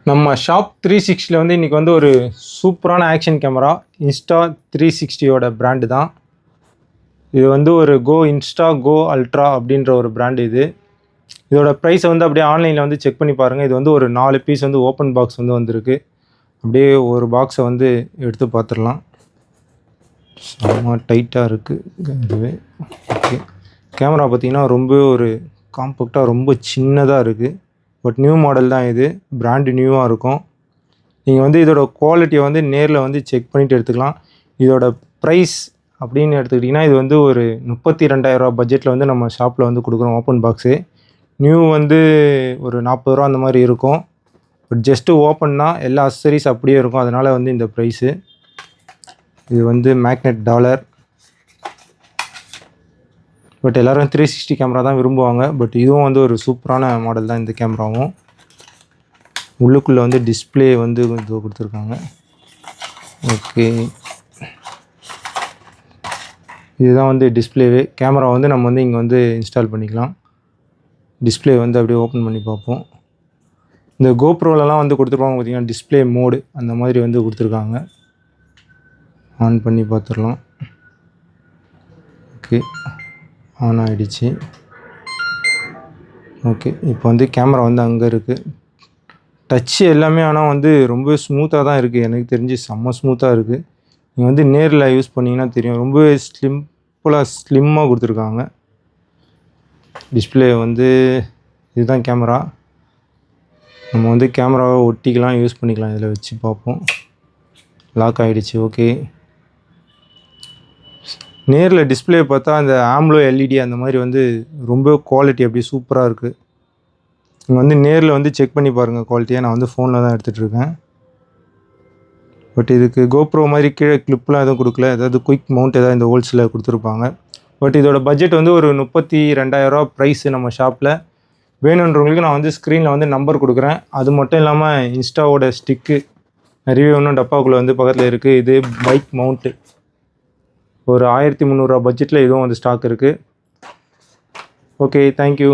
நம்ம ஷாப் 360 வந்து இன்றைக்கி வந்து ஒரு சூப்பரான ஆக்ஷன் கேமரா இன்ஸ்டா 360யோட பிராண்டு தான். இது வந்து ஒரு இன்ஸ்டா கோ அல்ட்ரா அப்படின்ற ஒரு பிராண்டு இது. இதோட ப்ரைஸை வந்து அப்படியே ஆன்லைனில் வந்து செக் பண்ணி பாருங்கள். இது வந்து ஒரு 4 பீஸ் வந்து ஓப்பன் பாக்ஸ் வந்து வந்திருக்கு. அப்படியே ஒரு பாக்ஸை வந்து எடுத்து பார்த்துடலாம். செம்ம டைட்டாக இருக்குது இதுவே. ஓகே, கேமரா பார்த்திங்கன்னா ரொம்ப ஒரு காம்பேக்டாக ரொம்ப சின்னதாக இருக்குது. பட் நியூ மாடல் தான் இது, பிராண்டு நியூவாக இருக்கும். நீங்கள் வந்து இதோட குவாலிட்டியை வந்து நேரில் வந்து செக் பண்ணிவிட்டு எடுத்துக்கலாம். இதோட ப்ரைஸ் அப்படின்னு எடுத்துக்கிட்டிங்கன்னா இது வந்து ஒரு 32,000 ரூபா பட்ஜெட்டில் வந்து நம்ம ஷாப்பில் வந்து கொடுக்குறோம். ஓப்பன் பாக்ஸு நியூ வந்து ஒரு 40 ரூபா அந்த மாதிரி இருக்கும். பட் ஜஸ்ட்டு ஓப்பன்னா எல்லா அக்சசரிஸ் அப்படியே இருக்கும். அதனால் வந்து இந்த ப்ரைஸு. இது வந்து மேக்னெட் டாலர். பட் எல்லோரும் 360 கேமரா தான் விரும்புவாங்க. பட் இதுவும் வந்து ஒரு சூப்பரான மாடல் தான் இந்த கேமராவும். உள்ளுக்குள்ளே வந்து டிஸ்பிளே வந்து இது கொடுத்துருக்காங்க. ஓகே, இதுதான் வந்து டிஸ்பிளேவே. கேமரா வந்து நம்ம வந்து இங்கே வந்து இன்ஸ்டால் பண்ணிக்கலாம். டிஸ்பிளே வந்து அப்படியே ஓப்பன் பண்ணி பார்ப்போம். இந்த கோப்ரோலலாம் வந்து கொடுத்துருப்பாங்க பார்த்திங்கன்னா, டிஸ்பிளே மோடு அந்த மாதிரி வந்து கொடுத்துருக்காங்க. ஆன் பண்ணி பார்த்துடலாம். ஓகே, ஆன் ஆகிடுச்சு. ஓகே, இப்போ வந்து கேமரா வந்து அங்கே இருக்குது. டச்சு எல்லாமே ஆனால் வந்து ரொம்ப ஸ்மூத்தாக தான் இருக்குது. எனக்கு தெரிஞ்சு செம்ம ஸ்மூத்தாக இருக்குது. நீங்கள் வந்து நேரில் யூஸ் பண்ணிங்கன்னா தெரியும். ரொம்பவே ஸ்லிம்மாக கொடுத்துருக்காங்க. டிஸ்பிளே வந்து இதுதான் கேமரா. நம்ம வந்து கேமராவை ஒட்டிக்கலாம், யூஸ் பண்ணிக்கலாம். இதில் வச்சு பார்ப்போம். லாக் ஆகிடுச்சு. ஓகே, நேரில் டிஸ்பிளே பார்த்தா அந்த ஆம்லோ எல்இடி அந்த மாதிரி வந்து ரொம்ப குவாலிட்டி அப்படியே சூப்பராக இருக்குது. நீங்கள் வந்து நேரில் வந்து செக் பண்ணி பாருங்கள் குவாலிட்டியாக. நான் வந்து ஃபோனில் தான் எடுத்துகிட்ருக்கேன். பட் இதுக்கு கோப்ரோ மாதிரி கீழே கிளிப்லாம் எதுவும் கொடுக்கல. ஏதாவது குயிக் மவுண்ட் ஏதாவது இந்த ஹோல்ஸில் கொடுத்துருப்பாங்க. பட் இதோட பட்ஜெட் வந்து ஒரு 32,000 ரூபா ப்ரைஸு நம்ம ஷாப்பில். வேணுன்றவங்களுக்கு நான் வந்து ஸ்க்ரீனில் வந்து நம்பர் கொடுக்குறேன். அது மட்டும் இல்லாமல் இன்ஸ்டாவோட ஸ்டிக்கு நிறைய இன்னும் டப்பாக்குள்ளே வந்து பக்கத்தில் இருக்குது. இது பைக் மவுண்ட்டு ஒரு 1,300 ரூபா பட்ஜெட்டில் இதுவும் வந்து ஸ்டாக் இருக்குது. Okay, thank you.